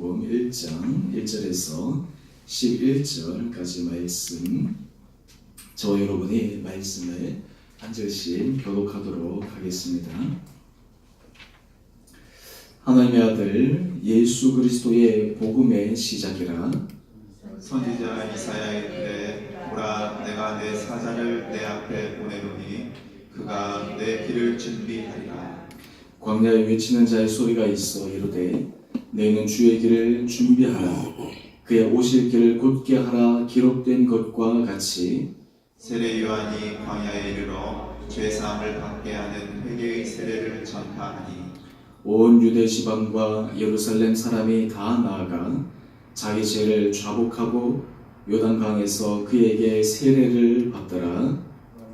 1장 1절에서 11절까지 말씀, 저와 여러분이 말씀을 한 절씩 교독하도록 하겠습니다. 하나님의 아들 예수 그리스도의 복음의 시작이라. 선지자 이사야의 글에 보라, 내가 내 사자를 내 앞에 보내노니 그가 내 길을 준비하리라. 광야에 외치는 자의 소리가 있어 이르되 너희는 주의 길을 준비하라. 그의 오실 길을 곧게 하라. 기록된 것과 같이 세례 요한이 광야에 이르러 죄사함을 받게 하는 회개의 세례를 전파하니 온 유대 지방과 예루살렘 사람이 다 나아가 자기 죄를 자복하고 요단강에서 그에게 세례를 받더라.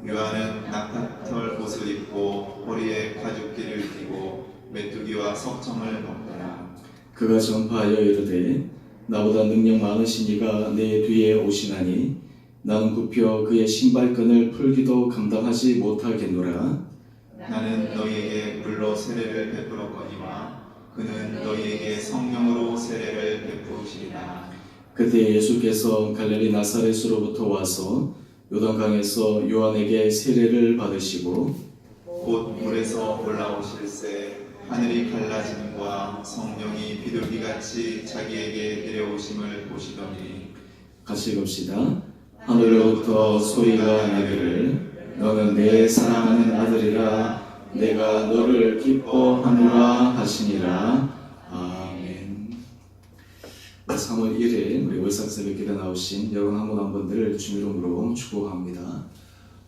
요한은 낙타털 옷을 입고 허리에 가죽띠를 띠고 메뚜기와 석청을 먹더라. 그가 전파하여 이르되 나보다 능력 많으신 이가 내 뒤에 오시나니 나는 굽혀 그의 신발끈을 풀기도 감당하지 못하겠노라. 나는 너희에게 물로 세례를 베풀었거니와 그는 너희에게 성령으로 세례를 베푸시리라. 그때 예수께서 갈릴리 나사렛으로부터 와서 요단강에서 요한에게 세례를 받으시고 곧 물에서 올라오실새 하늘이 갈라짐과 성령이 비둘기같이 자기에게 내려오심을 보시더니 같이 읽읍시다. 하늘로부터 소리가 나기를 너는 내 사랑하는 아들이라 내가 너를 기뻐하노라 하시니라. 아멘. 3월 1일 우리 월삭새벽기도 나오신 여러분 한 분 한 분들을 주의 이름으로 축복합니다.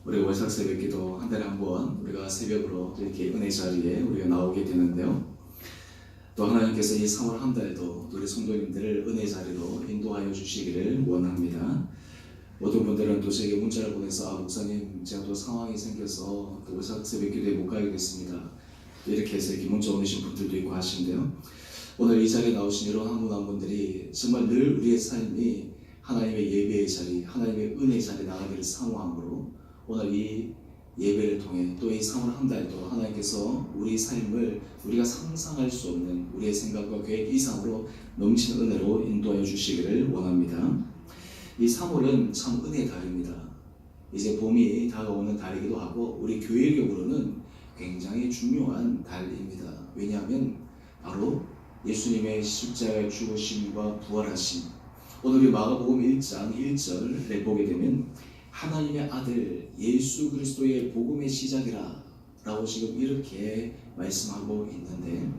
우리 월삭새벽기도 한 달에 한 번 우리가 새벽으로 이렇게 은혜 자리에 우리가 나오게 되는데요. 또 하나님께서 이 3월 한 달도 우리 성도님들을 은혜 자리로 인도하여 주시기를 원합니다. 모든 분들은 또 제게 문자를 보내서 목사님 제가 또 상황이 생겨서 또 월삭새벽기도에 못 가게 됐습니다. 이렇게 해서 이렇게 문자 오내신 분들도 있고 하신데요. 오늘 이 자리에 나오신 여러분 한 분 한 분들이 정말 늘 우리의 삶이 하나님의 예배의 자리, 하나님의 은혜의 자리에 나가기를 사모함으로 오늘 이 예배를 통해 또 이 3월 한 달도 하나님께서 우리 삶을 우리가 상상할 수 없는 우리의 생각과 계획 이상으로 넘치는 은혜로 인도하여 주시기를 원합니다. 이 3월은 참 은혜의 달입니다. 이제 봄이 다가오는 달이기도 하고 우리 교회력으로는 굉장히 중요한 달입니다. 왜냐하면 바로 예수님의 십자가의 죽으심과 부활하심, 오늘 이 마가복음 1장 1절에 보게 되면 하나님의 아들 예수 그리스도의 복음의 시작이라 라고 지금 이렇게 말씀하고 있는데,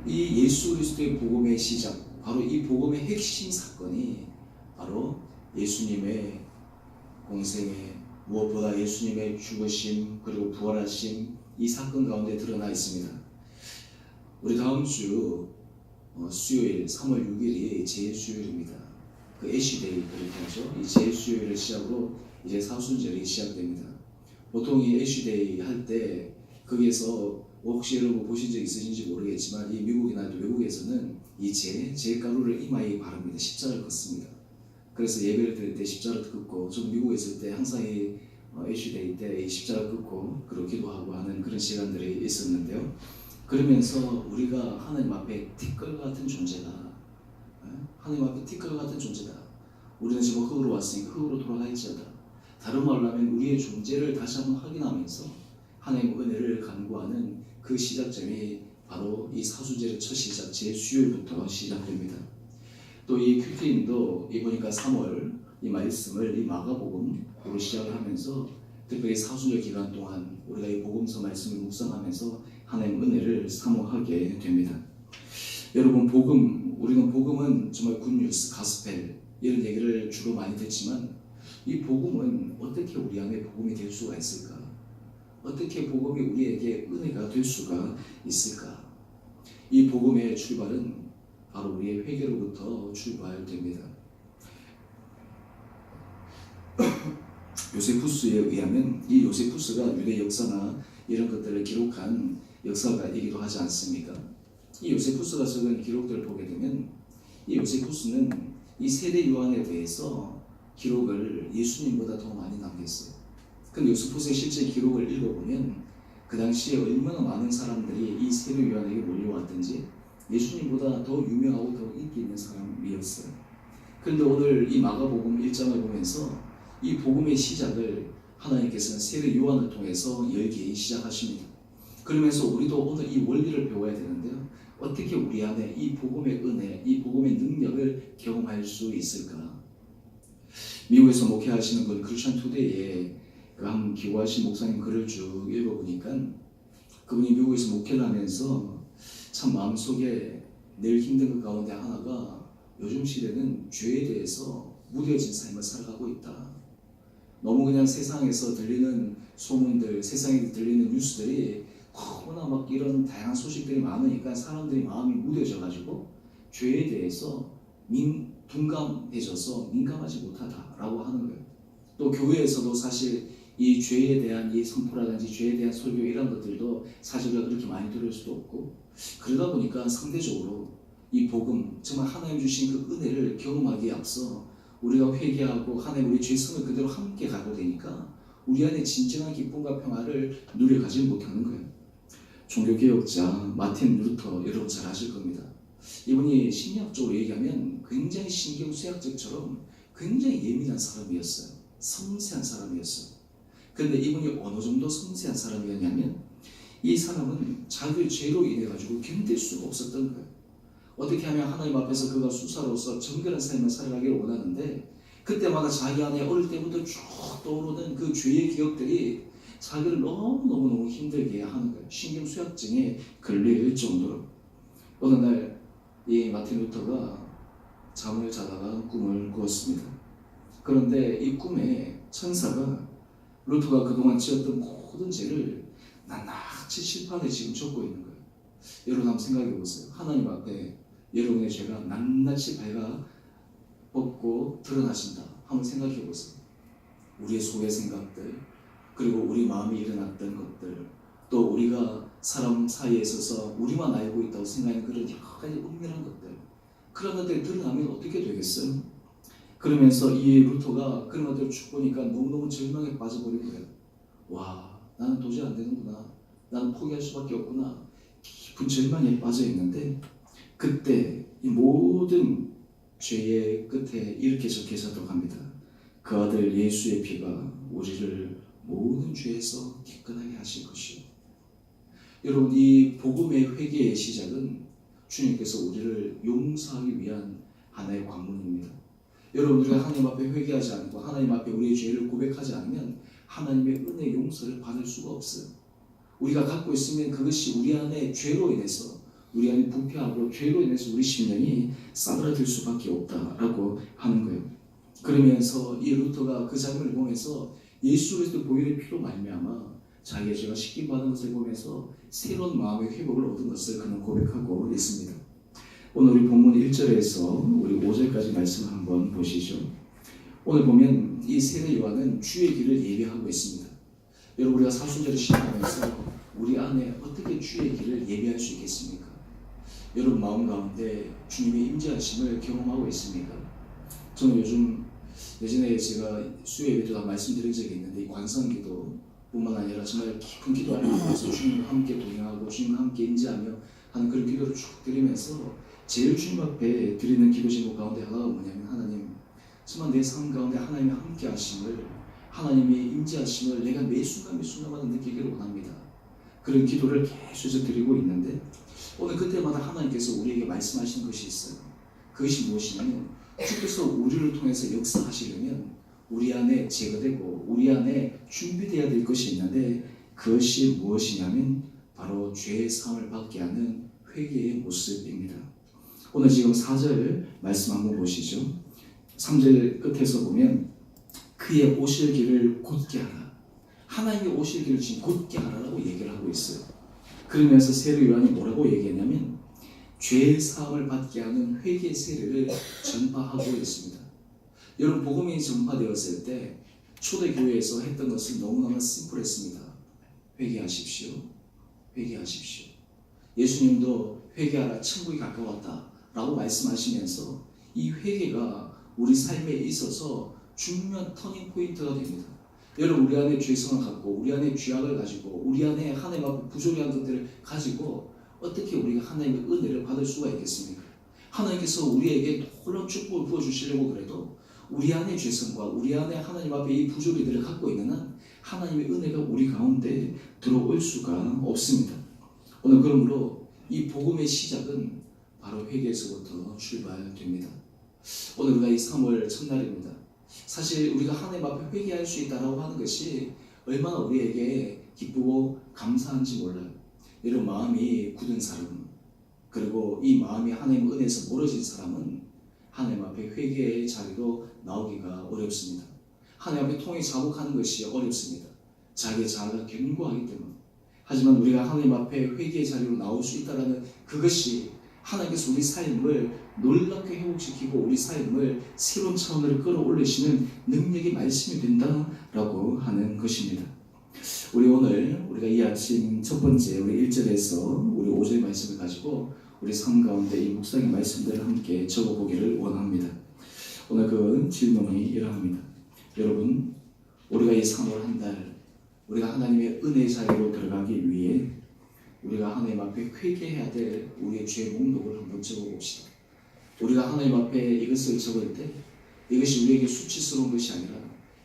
이 예수 그리스도의 복음의 시작, 바로 이 복음의 핵심 사건이 바로 예수님의 공생애, 무엇보다 예수님의 죽으심 그리고 부활하심, 이 사건 가운데 드러나 있습니다. 우리 다음 주 수요일 3월 6일이 제수요일입니다. 그 애쉬데이 그렇게 하죠. 이 제수요일을 시작으로 이제 사순절이 시작됩니다. 보통 이 애쉬데이 할 때 거기에서 혹시 여러분 보신 적 있으신지 모르겠지만 이 미국이나 외국에서는 이 제가루를 이마에 바릅니다. 십자가를 긋습니다. 그래서 예배를 드릴 때 십자가를 긋고, 좀 미국에 있을 때 항상 이 애쉬데이 때 이 십자가를 긋고 그리고 기도하고 하는 그런 시간들이 있었는데요. 그러면서 우리가 하나님 앞에 티끌 같은 존재다. 하나님 앞에 티끌 같은 존재다. 우리는 지금 흙으로 왔으니까 흙으로 돌아갈지어다. 다른 말로 하면 우리의 존재를 다시 한번 확인하면서 하나님의 은혜를 간구하는 그 시작점이 바로 이 사순절의 첫 시작, 제수요일부터 시작됩니다. 또 이 큐티님도 보니까 3월 이 말씀을 이 마가복음으로 시작을 하면서 특별히 사순절 기간 동안 우리가 이 복음서 말씀을 묵상하면서 하나님의 은혜를 사모하게 됩니다. 여러분, 우리는 복음은 정말 굿뉴스, 가스펠 이런 얘기를 주로 많이 듣지만 이 복음은 어떻게 우리 안에 복음이 될 수가 있을까? 어떻게 복음이 우리에게 은혜가 될 수가 있을까? 이 복음의 출발은 바로 우리의 회개로부터 출발됩니다. 요세푸스에 의하면 이 요세푸스가 유대 역사나 이런 것들을 기록한 역사가이기도 하지 않습니까? 이 요세푸스가 적은 기록들을 보게 되면 이 요세푸스는 이 세례 요한에 대해서 기록을 예수님보다 더 많이 남겼어요. 근데 요세푸스의 실제 기록을 읽어보면 그 당시에 얼마나 많은 사람들이 이 세례 요한에게 몰려왔든지 예수님보다 더 유명하고 더 인기 있는 사람이었어요. 그런데 오늘 이 마가복음 1장을 보면서 이 복음의 시작을 하나님께서는 세례 요한을 통해서 열기 시작하십니다. 그러면서 우리도 오늘 이 원리를 배워야 되는데요. 어떻게 우리 안에 이 복음의 은혜, 이 복음의 능력을 경험할 수 있을까? 미국에서 목회하시는 분 크리스천 투데이에 한 기고하신 목사님 글을 쭉 읽어보니까 그분이 미국에서 목회를 하면서 참 마음속에 늘 힘든 것 가운데 하나가 요즘 시대는 죄에 대해서 무뎌진 삶을 살아가고 있다. 너무 그냥 세상에서 들리는 소문들, 세상에 들리는 뉴스들이 너무나 막 이런 다양한 소식들이 많으니까 사람들이 마음이 무뎌져가지고 죄에 대해서 둔감해져서 민감하지 못하다라고 하는 거예요. 또 교회에서도 사실 이 죄에 대한 이 선포라든지 죄에 대한 설교 이런 것들도 사실 우리가 그렇게 많이 들을 수도 없고 그러다 보니까 상대적으로 이 복음 정말 하나님 주신 그 은혜를 경험하기에 앞서 우리가 회개하고 하나님 우리 죄성을 그대로 함께 가고 되니까 우리 안에 진정한 기쁨과 평화를 누려가지 못하는 거예요. 종교개혁자 마틴 루터 여러분 잘 아실 겁니다. 이분이 심리학적으로 얘기하면 굉장히 신경쇠약자처럼 굉장히 예민한 사람이었어요. 섬세한 사람이었어요. 그런데 이분이 어느 정도 섬세한 사람이었냐면 이 사람은 자기의 죄로 인해 가지고 견딜 수가 없었던 거예요. 어떻게 하면 하나님 앞에서 그가 수사로서 정결한 삶을 살아가기를 원하는데 그때마다 자기 안에 어릴 때부터 쭉 떠오르는 그 죄의 기억들이 자기를 너무너무 힘들게 하는 거예요. 신경쇠약증에 걸릴 정도로. 어느 날 이 마틴 루터가 잠을 자다가 꿈을 꾸었습니다. 그런데 이 꿈에 천사가 루터가 그동안 지었던 모든 죄를 낱낱이 칠판에 지금 적고 있는 거예요. 여러분 한번 생각해 보세요. 하나님 앞에 여러분의 죄가 낱낱이 발가 벗고 드러나신다. 한번 생각해 보세요. 우리의 속의 생각들, 그리고 우리 마음에 일어났던 것들, 또 우리가 사람 사이에 있어서 우리만 알고 있다고 생각하는 그런 여러 가지 은밀한 것들, 그런 것들이 드러나면 어떻게 되겠어요? 그러면서 이 루터가 그런 것들을 쭉 보니까 너무너무 절망에 빠져버린 거예요. 와, 나는 도저히 안 되는구나. 나는 포기할 수밖에 없구나. 깊은 절망에 빠져 있는데 그때 이 모든 죄의 끝에 이렇게 적혀 있었다고 합니다. 그 아들 예수의 피가 우리를 모든 죄에서 깨끗하게 하실 것이요. 여러분, 이 복음의 회개의 시작은 주님께서 우리를 용서하기 위한 하나의 관문입니다. 여러분, 우리가 하나님 앞에 회개하지 않고 하나님 앞에 우리의 죄를 고백하지 않으면 하나님의 은혜 용서를 받을 수가 없어요. 우리가 갖고 있으면 그것이 우리 안에 죄로 인해서 우리 안에 부패하고 죄로 인해서 우리 심령이 싸늘해질 수밖에 없다라고 하는 거예요. 그러면서 이 루터가 그 장면을 보면서 예수 그리스도 보혈의 피로 말미암아 자기의 죄가 씻김 받은 것을 보면서 새로운 마음의 회복을 얻은 것을 그는 고백하고 있습니다. 오늘 우리 본문 1절에서 우리 5절까지 말씀 한번 보시죠. 오늘 보면 이 세례 요한은 주의 길을 예배하고 있습니다. 여러분, 우리가 사순절을 시작하면서 우리 안에 어떻게 주의 길을 예배할 수 있겠습니까? 여러분 마음 가운데 주님의 임재하심을 경험하고 있습니까? 저는 예전에 제가 수요 예배 때도 말씀드린 적이 있는데 이 관성기도 뿐만 아니라 정말 깊은 기도 안에 들어가서 주님과 함께 동행하고 주님과 함께 임재하며 하는 그런 기도를 쭉 드리면서 제일 주님 앞에 드리는 기도 제목 가운데 하나가 뭐냐면 하나님, 정말 내 삶 가운데 하나님의 함께 하심을, 하나님의 임재하심을 내가 매 순간마다 느끼기를 원합니다. 그런 기도를 계속 드리고 있는데 오늘 그때마다 하나님께서 우리에게 말씀하시는 것이 있어요. 그것이 무엇이냐면 주께서 우리를 통해서 역사하시려면 우리 안에 제거되고 우리 안에 준비되어야 될 것이 있는데 그것이 무엇이냐면 바로 죄의 사함을 받게 하는 회개의 모습입니다. 오늘 지금 4절 말씀 한번 보시죠. 3절 끝에서 보면 그의 오실 길을 곧게 하라. 하나님의 오실 길을 지금 곧게 하라라고 얘기를 하고 있어요. 그러면서 세례 요한이 뭐라고 얘기했냐면 죄의 사함을 받게 하는 회개의 세례를 전파하고 있습니다. 여러분, 복음이 전파되었을 때 초대교회에서 했던 것은 너무너무 심플했습니다. 회개하십시오. 회개하십시오. 예수님도 회개하라, 천국이 가까웠다 라고 말씀하시면서 이 회개가 우리 삶에 있어서 중요한 터닝 포인트가 됩니다. 여러분, 우리 안에 죄성을 갖고 우리 안에 죄악을 가지고 우리 안에 하나님 앞에 부조리한 것들을 가지고 어떻게 우리가 하나님의 은혜를 받을 수가 있겠습니까? 하나님께서 우리에게 놀라운 축복을 부어주시려고 그래도 우리 안의 죄성과 우리 안에 하나님 앞에 이 부조리들을 갖고 있는 한 하나님의 은혜가 우리 가운데 들어올 수가 없습니다. 오늘 그러므로 이 복음의 시작은 바로 회개에서부터 출발됩니다. 오늘 우리가 이 3월 첫날입니다. 사실 우리가 하나님 앞에 회개할 수 있다고 하는 것이 얼마나 우리에게 기쁘고 감사한지 몰라요. 이런 마음이 굳은 사람, 그리고 이 마음이 하나님 은혜에서 멀어진 사람은 하나님 앞에 회개의 자리로 나오기가 어렵습니다. 하나님 앞에 통해 자복하는 것이 어렵습니다. 자기의 자아가 견고하기 때문에. 하지만 우리가 하나님 앞에 회개의 자리로 나올 수 있다는 그것이 하나님께서 우리 삶을 놀랍게 회복시키고 우리 삶을 새로운 차원으로 끌어올리시는 능력의 말씀이 된다라고 하는 것입니다. 우리 오늘 우리가 이 아침 첫 번째 우리 1절에서 우리 5절의 말씀을 가지고 우리 삶 가운데 이 묵상의 말씀들을 함께 적어보기를 원합니다. 오늘 그 질문이 이러합니다. 여러분, 우리가 이 3월 한 달 우리가 하나님의 은혜의 자리로 들어가기 위해 우리가 하나님 앞에 회개해야 될 우리의 죄 목록을 한번 적어봅시다. 우리가 하나님 앞에 이것을 적을 때 이것이 우리에게 수치스러운 것이 아니라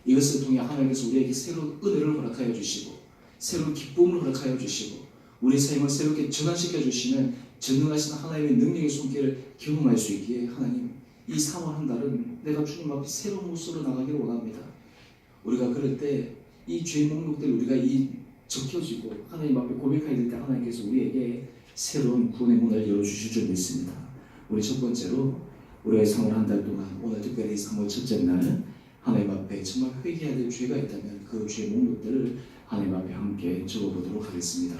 이것을 통해 하나님께서 우리에게 새로운 은혜를 허락하여 주시고 새로운 기쁨을 허락하여 주시고 우리 삶을 새롭게 전환시켜 주시는 전능하신 하나님의 능력의 손길을 경험할 수 있기에 하나님, 이 3월 한 달은 내가 주님 앞에 새로운 모습으로 나가기를 원합니다. 우리가 그럴 때 이 죄 목록들 우리가 이 적혀지고 하나님 앞에 고백하게 될 때 하나님께서 우리에게 새로운 구원의 문을 열어주실 줄 믿습니다. 우리 첫 번째로 우리가 3월 한 달 동안 오늘 특별히 3월 첫째 날 하나님 앞에 정말 회개해야 될 죄가 있다면 그 죄 목록들을 하나님 앞에 함께 적어보도록 하겠습니다.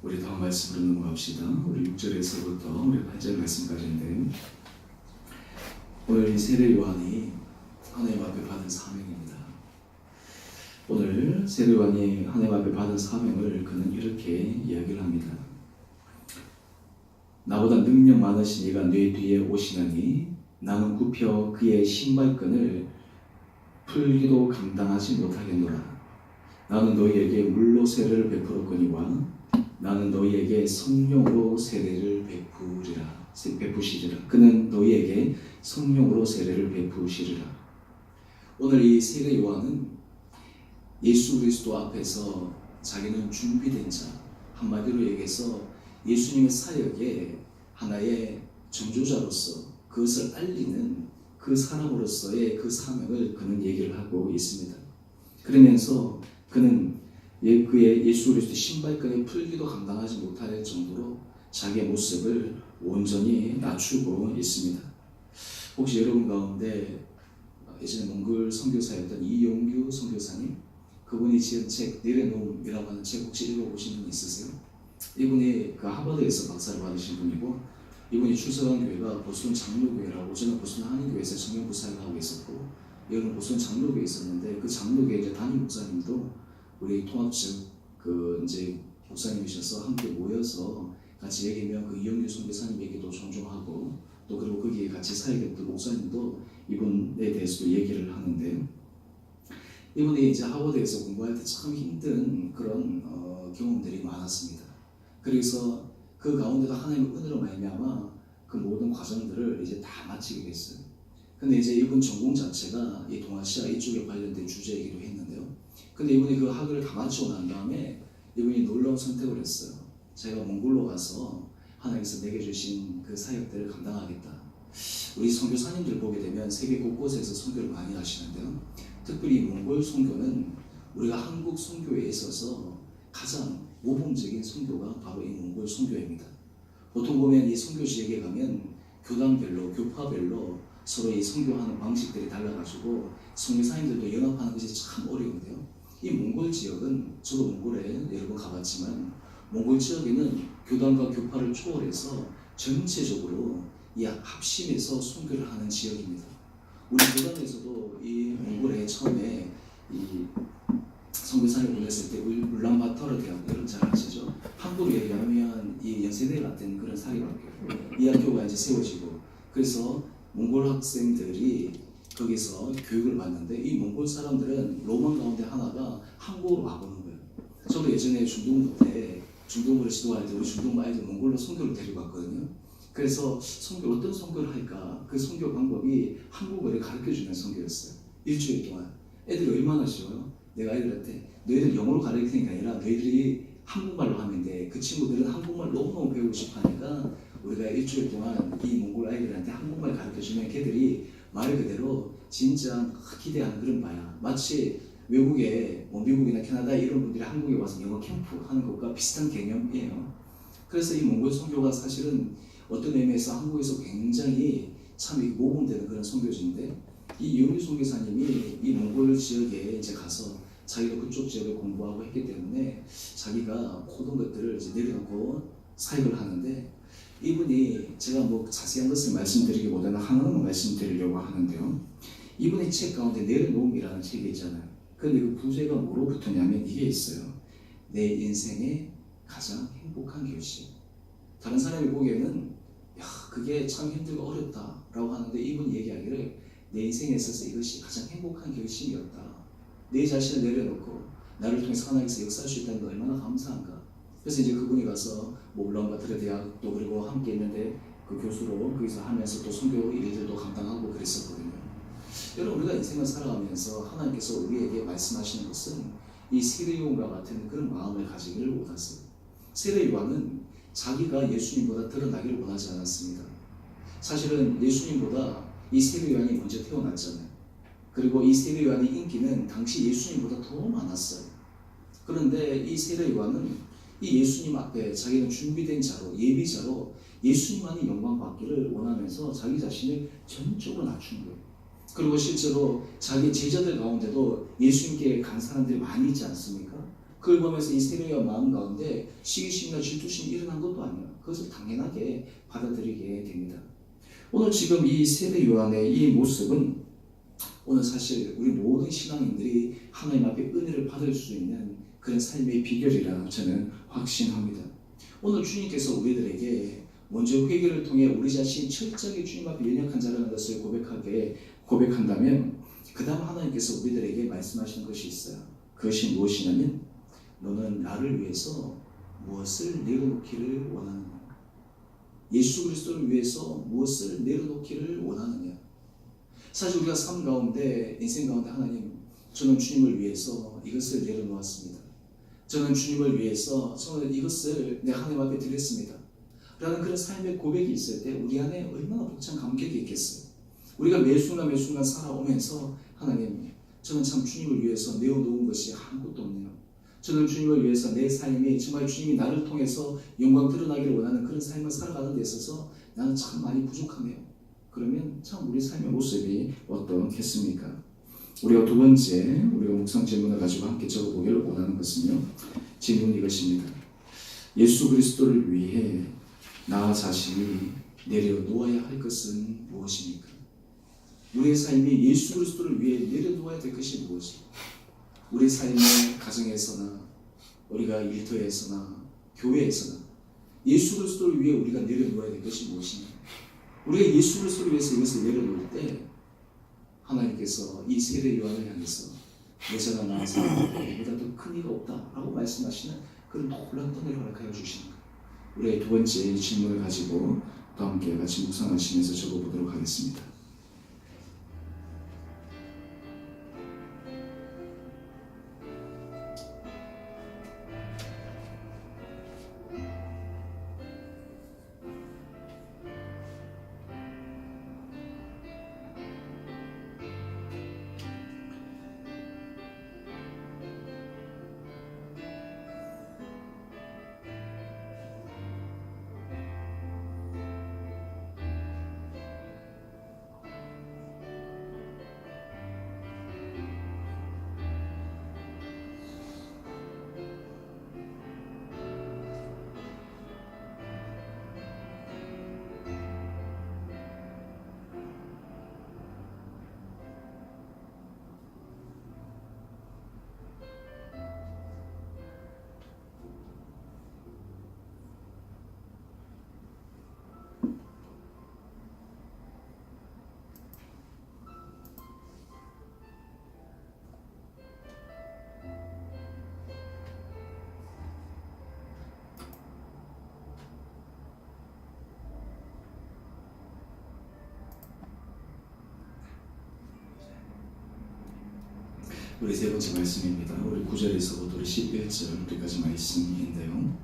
우리 다음 말씀으로 넘어갑시다. 우리 6절에서부터 우리 8절 말씀까지인데 오늘 이 세례 요한이 하나님 앞에 받은 사명입니다. 오늘 세례 요한이 하나님 앞에 받은 사명을 그는 이렇게 이야기를 합니다. 나보다 능력 많으신 이가 내 뒤에 오시나니 나는 굽혀 그의 신발끈을 풀기도 감당하지 못하겠노라. 나는 너희에게 물로 세례를 베풀었거니와 나는 너희에게 성령으로 세례를 베푸리라. 베푸시리라. 그는 너희에게 성령으로 세례를 베푸시리라. 오늘 이 세례 요한은 예수 그리스도 앞에서 자기는 준비된 자, 한마디로 얘기해서 예수님의 사역의 하나의 전조자로서 그것을 알리는 그 사람으로서의 그 사명을 그는 얘기를 하고 있습니다. 그러면서 그는 그의 예수 그리스도의 신발끈의 풀기도 감당하지 못할 정도로 자기의 모습을 온전히 낮추고 있습니다. 혹시 여러분 가운데 예전에 몽골 선교사였던 이용규 선교사님, 그분이 지은 책 내려놓음이라고 하는 책 혹시 읽어보신 분 있으세요? 이분이 그 하버드에서 박사를 받으신 분이고, 이분이 출석한 교회가 보스턴 장로교회라고, 저는 보스턴 한인교회에서 청년 부사를 하고 있었고, 여기는 보스턴 장로교회에 있었는데, 그 장로교회 이제 담임 목사님도 우리 통합측 그 이제 목사님이셔서 함께 모여서 같이 얘기하면 그 이영규 선교사님 얘기도 종종 하고, 또 그리고 거기에 같이 사역했던 목사님도 이분에 대해서도 얘기를 하는데, 이분이 이제 하버드에서 공부할 때 참 힘든 그런 경험들이 많았습니다. 그래서 그 가운데도 하나님의 은혜로 말미암아 그 모든 과정들을 이제 다 마치게 됐어요. 근데 이제 이분 전공 자체가 이 동아시아 이쪽에 관련된 주제이기도 했는데요. 근데 이분이 그 학위를 다 마치고 난 다음에 이분이 놀라운 선택을 했어요. 제가 몽골로 가서 하나님께서 내게 주신 그 사역들을 감당하겠다. 우리 선교사님들 보게 되면 세계 곳곳에서 선교를 많이 하시는데요. 특별히 몽골 선교는 우리가 한국 선교에 있어서 가장 모범적인 선교가 바로 이 몽골 선교입니다. 보통 보면 이 선교 지역에 가면 교단별로, 교파별로 서로 이 선교하는 방식들이 달라가지고 선교사님들도 연합하는 것이 참 어려운데요. 이 몽골 지역은, 저도 몽골에 여러 번 가봤지만 몽골 지역에는 교단과 교파를 초월해서 전체적으로 이 합심해서 선교를 하는 지역입니다. 우리 교단에서도 이 몽골에 처음에 이 선교사를 보냈을 때 울란바토르 대학, 여러분 잘 아시죠? 한국으로 얘기하면 이 연세대 같은 그런 사립학교, 이 학교가 이제 세워지고, 그래서 몽골 학생들이 거기서 교육을 받는데, 이 몽골 사람들은 로망 가운데 하나가 한국으로 와보는 거예요. 저도 예전에 중동부 때, 중동부를 지도할 때 우리 중동부 아이들 몽골로 선교를 데리고 갔거든요. 그래서 어떤 선교를 할까? 그 선교 방법이 한국어를 가르쳐주는 선교였어요. 일주일 동안. 애들이 얼마나 쉬워요? 내가 아이들한테 너희들 영어로 가르치는 게 아니라 너희들이 한국말로 하면 돼. 그 친구들은 한국말 너무너무 배우고 싶어 하니까 우리가 일주일 동안 이 몽골 아이들한테 한국말 가르쳐주면 걔들이 말 그대로 진짜 기대하는 그런 바야. 마치 외국에 미국이나 캐나다 이런 분들이 한국에 와서 영어 캠프 하는 것과 비슷한 개념이에요. 그래서 이 몽골 선교가 사실은 어떤 의미에서 한국에서 굉장히 참 모범되는 그런 선교지인데, 이 이용규 선교사님이 이 몽골 지역에 이제 가서 자기가 그쪽 지역을 공부하고 했기 때문에 자기가 모든 것들을 이제 내려놓고 사역을 하는데, 이분이 제가 뭐 자세한 것을 말씀드리기보다는 하나만 말씀드리려고 하는데요. 이분의 책 가운데 내려놓음이라는 책이 있잖아요. 근데 그 부제가 뭐로 붙었냐면 이게 있어요. 내 인생의 가장 행복한 결심. 다른 사람이 보기에는 야, 그게 참 힘들고 어렵다라고 하는데, 이분이 얘기하기를 내 인생에 있어서 이것이 가장 행복한 결심이었다. 내 자신을 내려놓고 나를 통해서 하나님께서 역사할 수 있다는 게 얼마나 감사한가. 그래서 이제 그분이 가서 울란바토르 대학도 그리고 함께 있는데 그 교수로 거기서 하면서 또 선교 일들도 감당하고 그랬었거든요. 여러분, 우리가 인생을 살아가면서 하나님께서 우리에게 말씀하시는 것은 이 세례 요한과 같은 그런 마음을 가지기를 원하세요. 세례 요한은 자기가 예수님보다 드러나기를 원하지 않았습니다. 사실은 예수님보다 이 세례 요한이 먼저 태어났잖아요. 그리고 이 세례 요한의 인기는 당시 예수님보다 더 많았어요. 그런데 이 세례 요한은 이 예수님 앞에 자기는 준비된 자로, 예비자로 예수님만이 영광 받기를 원하면서 자기 자신을 전적으로 낮춘 거예요. 그리고 실제로 자기 제자들 가운데도 예수님께 간 사람들이 많이 있지 않습니까? 그걸 보면서 이 세례 요한 마음 가운데 시기심이나 질투심이 일어난 것도 아니에요. 그것을 당연하게 받아들이게 됩니다. 오늘 지금 이 세례 요한의 이 모습은 오늘 사실 우리 모든 신앙인들이 하나님 앞에 은혜를 받을 수 있는 그런 삶의 비결이라 저는 확신합니다. 오늘 주님께서 우리들에게 먼저 회개를 통해 우리 자신 철저하게 주님 앞에 연약한 자라는 것을 고백한다면 그 다음 하나님께서 우리들에게 말씀하시는 것이 있어요. 그것이 무엇이냐면 너는 나를 위해서 무엇을 내려놓기를 원하느냐. 예수 그리스도를 위해서 무엇을 내려놓기를 원하느냐. 사실 우리가 삶 가운데, 인생 가운데 하나님, 저는 주님을 위해서 이것을 내려놓았습니다. 저는 주님을 위해서 저는 이것을 내 하나님 앞에 드렸습니다. 라는 그런 삶의 고백이 있을 때 우리 안에 얼마나 벅찬 감격이 있겠어요. 우리가 매 순간 매 순간 살아오면서 하나님, 저는 참 주님을 위해서 내어놓은 것이 아무것도 없네요. 저는 주님을 위해서 내 삶이 정말 주님이 나를 통해서 영광 드러나기를 원하는 그런 삶을 살아가는 데 있어서 나는 참 많이 부족하네요. 그러면 참 우리 삶의 모습이 어떻겠습니까? 우리가 두 번째, 우리가 묵상 질문을 가지고 함께 적어보기를 원하는 것은요, 질문이 이것입니다. 예수 그리스도를 위해 나 자신이 내려놓아야 할 것은 무엇입니까? 우리의 삶이 예수 그리스도를 위해 내려놓아야 될 것이 무엇입니까? 우리 삶의 가정에서나 우리가 일터에서나 교회에서나 예수 그리스도를 위해 우리가 내려놓아야 될 것이 무엇입니까? 우리가 예수 그리스도를 위해서 이것을 내려놓을 때 하나님께서 이 세대 요한을 향해서 여자가 낳아서 이보다 더 큰 이가 없다라고 말씀하시는 그런 놀라운 은혜를 허락하여 주시는 것. 우리의 두 번째 질문을 가지고 또 함께 같이 묵상하시면서 적어보도록 하겠습니다. 우리 세 번째 말씀입니다. 우리 9절에서부터 11절까지 말씀인데요.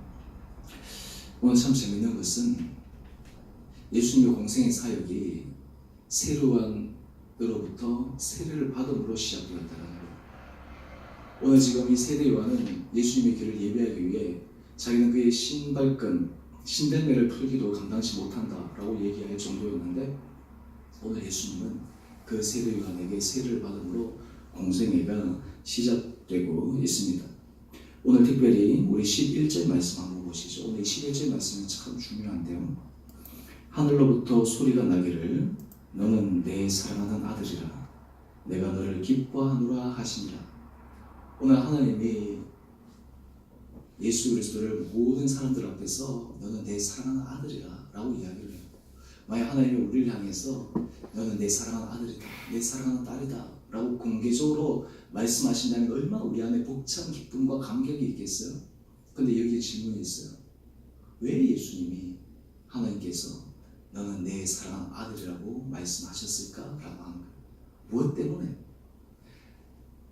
오늘 참 재밌는 것은 예수님의 공생의 사역이 세례요한으로부터 세례를 받음으로 시작되었다는 거예요. 오늘 지금 이 세례 요한은 예수님의 길을 예배하기 위해 자기는 그의 신발끈, 신들매를 풀기도 감당치 못한다라고 얘기할 정도였는데 오늘 예수님은 그 세례 요한에게 세례를 받음으로 공생애가 시작되고 있습니다. 오늘 특별히 우리 11절 말씀 한번 보시죠. 오늘 11절 말씀이 참 중요한데요. 하늘로부터 소리가 나기를 너는 내 사랑하는 아들이라 내가 너를 기뻐하노라 하시니라. 오늘 하나님이 예수 그리스도를 모든 사람들 앞에서 너는 내 사랑하는 아들이라 라고 이야기를 해요. 만약 하나님이 우리를 향해서 너는 내 사랑하는 아들이다, 내 사랑하는 딸이다 라고 공개적으로 말씀하신다는 게 얼마나 우리 안에 벅찬 기쁨과 감격이 있겠어요? 근데 여기에 질문이 있어요. 왜 예수님이 하나님께서 너는 내 사랑하는 아들이라고 말씀하셨을까? 라고 하는 거예요. 무엇 때문에?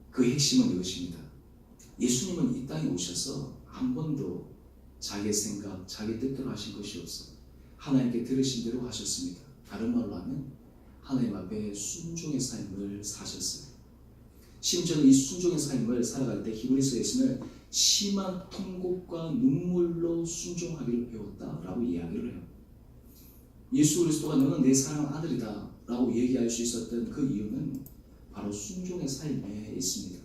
그 핵심은 이것입니다. 예수님은 이 땅에 오셔서 한 번도 자기의 생각, 자기 뜻대로 하신 것이 없어요. 하나님께 들으신 대로 하셨습니다. 다른 말로 하면 하나님 앞에 순종의 삶을 사셨어요. 심지어는 이 순종의 삶을 살아갈 때 히브리서에서는 심한 통곡과 눈물로 순종하기를 배웠다라고 이야기를 해요. 예수 그리스도가 너는 내 사랑하는 아들이다 라고 얘기할 수 있었던 그 이유는 바로 순종의 삶에 있습니다.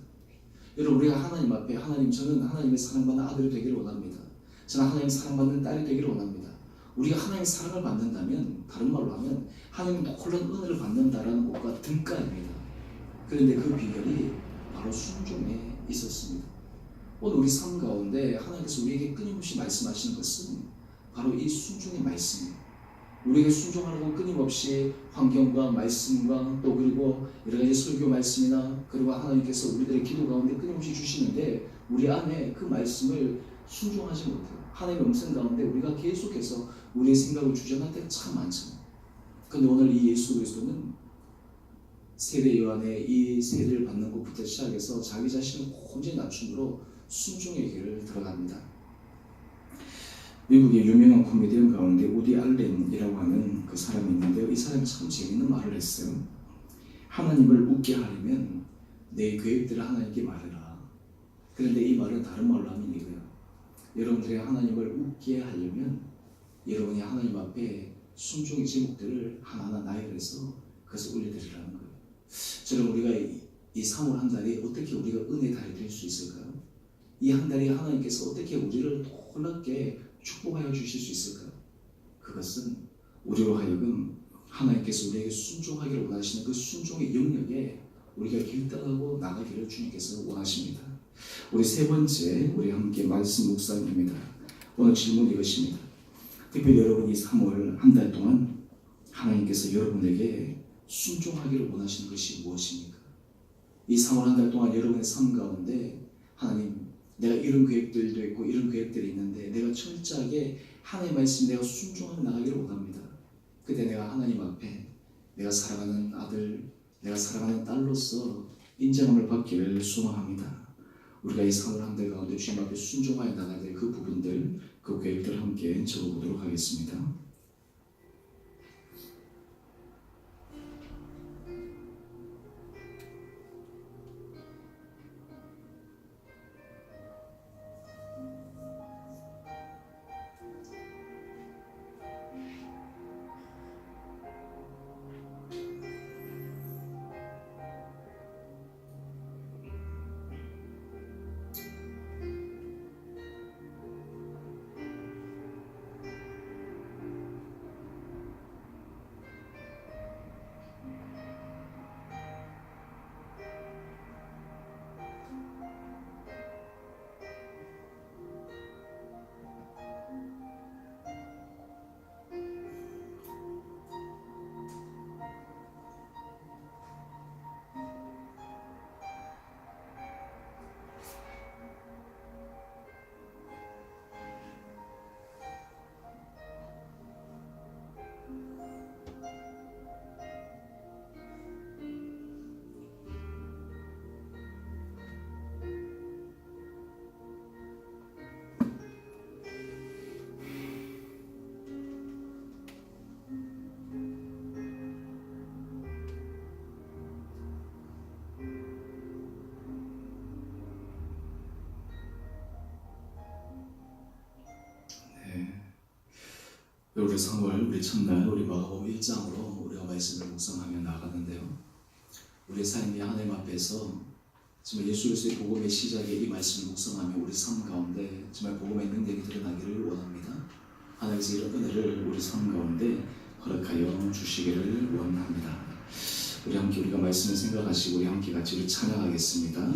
여러분, 우리가 하나님 앞에 하나님, 저는 하나님의 사랑받는 아들이 되기를 원합니다. 저는 하나님 사랑받는 딸이 되기를 원합니다. 우리가 하나님의 사랑을 받는다면, 다른 말로 하면 하나님 놀라운 은혜를 받는다라는 것과 등가입니다. 그런데 그 비결이 바로 순종에 있었습니다. 오늘 우리 삶 가운데 하나님께서 우리에게 끊임없이 말씀하시는 것은 바로 이 순종의 말씀이에요. 우리에게 순종하고 끊임없이 환경과 말씀과 또 그리고 여러 가지 설교 말씀이나 그리고 하나님께서 우리들의 기도 가운데 끊임없이 주시는데 우리 안에 그 말씀을 순종하지 못해요. 하나님의 음성 가운데 우리가 계속해서 우리의 생각을 주장할 때가 참 많죠. 그런데 오늘 이 예수 그리스도는 세례 요한의 이 세례를 받는 것부터 시작해서 자기 자신을 온전히 낮춤으로 순종의 길을 들어갑니다. 미국의 유명한 코미디언 가운데 우디 알렌이라고 하는 그 사람이 있는데요. 이 사람이 참 재밌는 말을 했어요. 하나님을 웃게 하려면 내 계획들을 하나님께 말해라. 그런데 이 말은 다른 말로 하면 이거예요. 여러분들이 하나님을 웃게 하려면 여러분이 하나님 앞에 순종의 제목들을 하나하나 나열해서 그것을 올려드리라는 거예요. 저는 우리가 이 3월 한 달이 어떻게 우리가 은혜의 달이 될 수 있을까요? 이 한 달이 하나님께서 어떻게 우리를 놀랍게 축복하여 주실 수 있을까요? 그것은 우리로 하여금 하나님께서 우리에게 순종하기를 원하시는 그 순종의 영역에 우리가 길떠나고 나가기를 주님께서 원하십니다. 우리 세 번째 우리 함께 말씀 묵상입니다. 오늘 질문 이것입니다. 특별히 여러분이 3월 한 달 동안 하나님께서 여러분에게 순종하기를 원하시는 것이 무엇입니까? 이 3월 한 달 동안 여러분의 삶 가운데 하나님, 내가 이런 계획들도 있고 이런 계획들이 있는데 내가 철저하게 하나님의 말씀 내가 순종하며 나가기를 원합니다. 그때 내가 하나님 앞에 내가 사랑하는 아들, 내가 사랑하는 딸로서 인정함을 받기를 소망합니다. 우리가 이 3월 한 달 가운데 주님 앞에 순종하여 나가야 될 그 부분들, 그 계획들을 함께 적어보도록 하겠습니다. 우리 3월 우리 첫날 우리 마가복음 1장으로 우리가 말씀을 묵상하며 나가는데요. 우리 삶이 하나님 앞에서 정말 예수 그리스도의 복음의 시작에 이 말씀을 묵상하며 우리 삶 가운데 정말 복음의 능력이 드러나기를 원합니다. 하나님께서 이런 은혜를 우리 삶 가운데 허락하여 주시기를 원합니다. 우리 함께 우리가 말씀을 생각하시고 우리 함께 같이 우리 찬양하겠습니다.